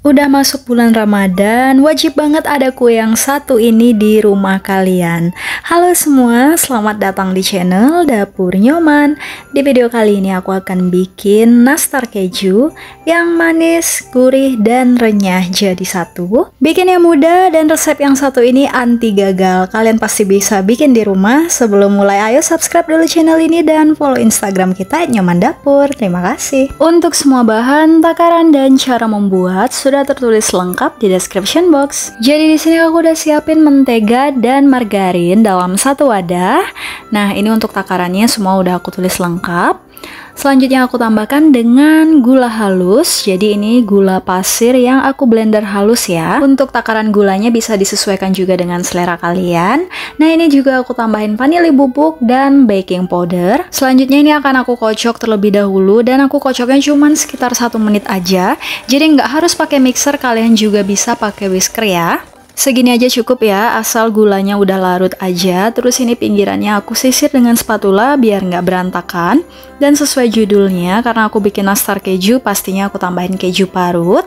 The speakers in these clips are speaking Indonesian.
Udah masuk bulan Ramadan, wajib banget ada kue yang satu ini di rumah kalian. Halo semua, selamat datang di channel Dapur Nyoman. Di video kali ini aku akan bikin nastar keju yang manis, gurih, dan renyah jadi satu. Bikinnya mudah dan resep yang satu ini anti gagal. Kalian pasti bisa bikin di rumah. Sebelum mulai, ayo subscribe dulu channel ini dan follow Instagram kita @nyoman dapur. Terima kasih. Untuk semua bahan, takaran, dan cara membuat sudah tertulis lengkap di description box. Jadi di sini aku udah siapin mentega dan margarin dalam satu wadah. Nah, ini untuk takarannya semua udah aku tulis lengkap. Selanjutnya aku tambahkan dengan gula halus. Jadi ini gula pasir yang aku blender halus ya. Untuk takaran gulanya bisa disesuaikan juga dengan selera kalian. Nah, ini juga aku tambahin vanili bubuk dan baking powder. Selanjutnya ini akan aku kocok terlebih dahulu dan aku kocoknya cuman sekitar 1 menit aja. Jadi nggak harus pakai mixer, kalian juga bisa pakai whisker ya. Segini aja cukup ya, asal gulanya udah larut aja. Terus ini pinggirannya aku sisir dengan spatula biar nggak berantakan. Dan sesuai judulnya, karena aku bikin nastar keju, pastinya aku tambahin keju parut.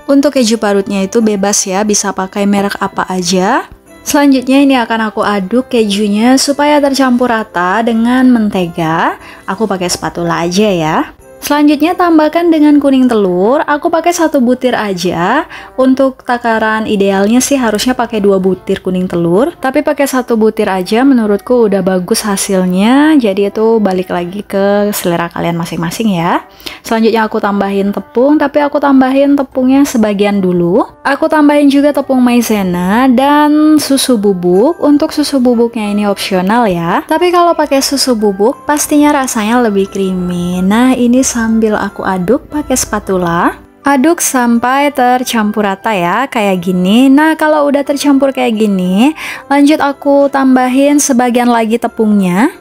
Untuk keju parutnya itu bebas ya, bisa pakai merek apa aja. Selanjutnya ini akan aku aduk kejunya supaya tercampur rata dengan mentega. Aku pakai spatula aja ya. Selanjutnya tambahkan dengan kuning telur, aku pakai 1 butir aja. Untuk takaran idealnya sih harusnya pakai 2 butir kuning telur, tapi pakai 1 butir aja menurutku udah bagus hasilnya. Jadi itu balik lagi ke selera kalian masing-masing ya. Selanjutnya aku tambahin tepung, tapi aku tambahin tepungnya sebagian dulu. Aku tambahin juga tepung maizena dan susu bubuk. Untuk susu bubuknya ini opsional ya, tapi kalau pakai susu bubuk pastinya rasanya lebih creamy. Nah, ini sambil aku aduk pakai spatula. Aduk sampai tercampur rata ya, kayak gini. Nah, kalau udah tercampur kayak gini, lanjut aku tambahin sebagian lagi tepungnya.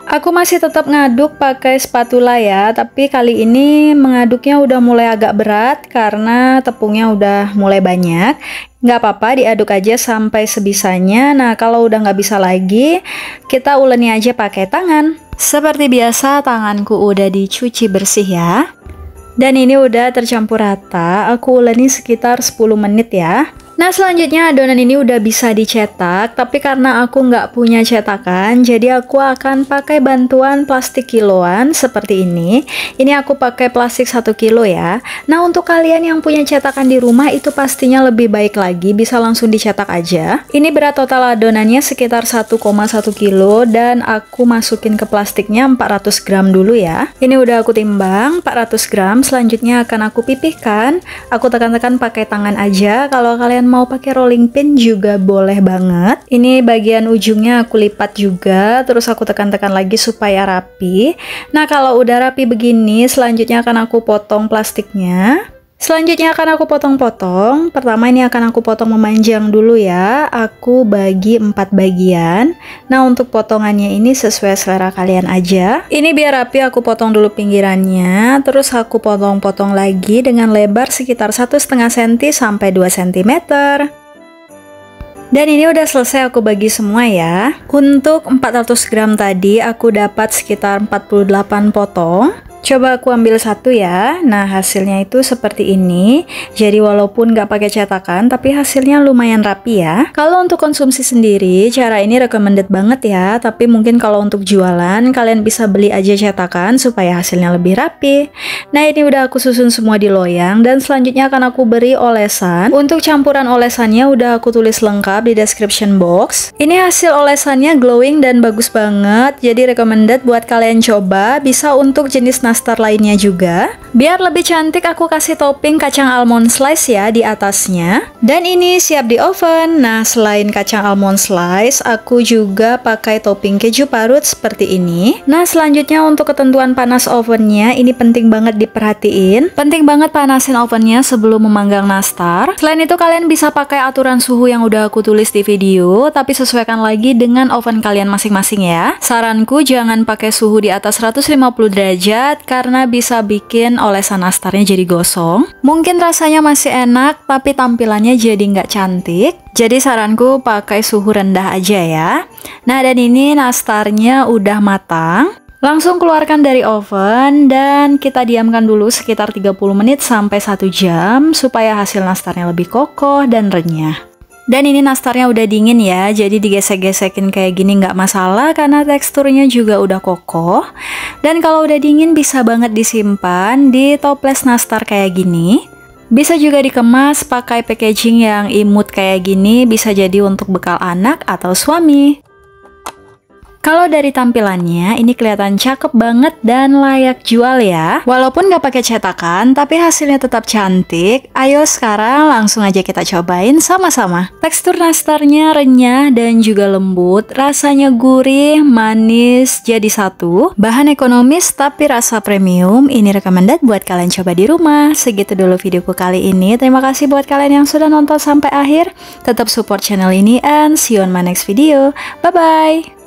Aku masih tetap ngaduk pakai spatula ya, tapi kali ini mengaduknya udah mulai agak berat karena tepungnya udah mulai banyak. Nggak apa-apa, diaduk aja sampai sebisanya. Nah, kalau udah nggak bisa lagi, kita uleni aja pakai tangan. Seperti biasa, tanganku udah dicuci bersih ya. Dan ini udah tercampur rata, aku uleni sekitar 10 menit ya. Nah, selanjutnya adonan ini udah bisa dicetak, tapi karena aku nggak punya cetakan, jadi aku akan pakai bantuan plastik kiloan seperti ini. Ini aku pakai plastik 1 kilo ya. Nah, untuk kalian yang punya cetakan di rumah itu pastinya lebih baik lagi, bisa langsung dicetak aja. Ini berat total adonannya sekitar 1,1 kilo dan aku masukin ke plastiknya 400 gram dulu ya. Ini udah aku timbang 400 gram, selanjutnya akan aku pipihkan. Aku tekan-tekan pakai tangan aja. Kalau kalian mau pakai rolling pin juga boleh banget. Ini bagian ujungnya aku lipat juga, terus aku tekan-tekan lagi supaya rapi. Nah, kalau udah rapi begini, selanjutnya akan aku potong plastiknya. Selanjutnya akan aku potong-potong. Pertama ini akan aku potong memanjang dulu ya. Aku bagi 4 bagian. Nah, untuk potongannya ini sesuai selera kalian aja. Ini biar rapi aku potong dulu pinggirannya. Terus aku potong-potong lagi dengan lebar sekitar 1,5 cm sampai 2 cm. Dan ini udah selesai aku bagi semua ya. Untuk 400 gram tadi aku dapat sekitar 48 potong. Coba aku ambil satu ya. Nah, hasilnya itu seperti ini. Jadi walaupun nggak pakai cetakan, tapi hasilnya lumayan rapi ya. Kalau untuk konsumsi sendiri, cara ini recommended banget ya. Tapi mungkin kalau untuk jualan, kalian bisa beli aja cetakan supaya hasilnya lebih rapi. Nah, ini udah aku susun semua di loyang. Dan selanjutnya akan aku beri olesan. Untuk campuran olesannya udah aku tulis lengkap di description box. Ini hasil olesannya glowing dan bagus banget. Jadi recommended buat kalian coba. Bisa untuk jenis nastar lainnya juga. Biar lebih cantik, aku kasih topping kacang almond slice ya di atasnya. Dan ini siap di oven. Nah, selain kacang almond slice, aku juga pakai topping keju parut seperti ini. Nah, selanjutnya untuk ketentuan panas ovennya, ini penting banget diperhatiin. Penting banget panasin ovennya sebelum memanggang nastar. Selain itu, kalian bisa pakai aturan suhu yang udah aku tulis di video, tapi sesuaikan lagi dengan oven kalian masing-masing ya. Saranku jangan pakai suhu di atas 150 derajat karena bisa bikin olesan nastarnya jadi gosong. Mungkin rasanya masih enak, tapi tampilannya jadi nggak cantik. Jadi saranku pakai suhu rendah aja ya. Nah, dan ini nastarnya udah matang. Langsung keluarkan dari oven dan kita diamkan dulu sekitar 30 menit sampai 1 jam supaya hasil nastarnya lebih kokoh dan renyah. Dan ini nastarnya udah dingin ya, jadi digesek-gesekin kayak gini nggak masalah karena teksturnya juga udah kokoh. Dan kalau udah dingin bisa banget disimpan di toples nastar kayak gini. Bisa juga dikemas pakai packaging yang imut kayak gini, bisa jadi untuk bekal anak atau suami. Kalau dari tampilannya, ini kelihatan cakep banget dan layak jual ya. Walaupun nggak pakai cetakan, tapi hasilnya tetap cantik. Ayo sekarang langsung aja kita cobain sama-sama. Tekstur nastarnya renyah dan juga lembut. Rasanya gurih, manis, jadi satu. Bahan ekonomis tapi rasa premium. Ini recommended buat kalian coba di rumah. Segitu dulu videoku kali ini. Terima kasih buat kalian yang sudah nonton sampai akhir. Tetap support channel ini and see you on my next video. Bye-bye!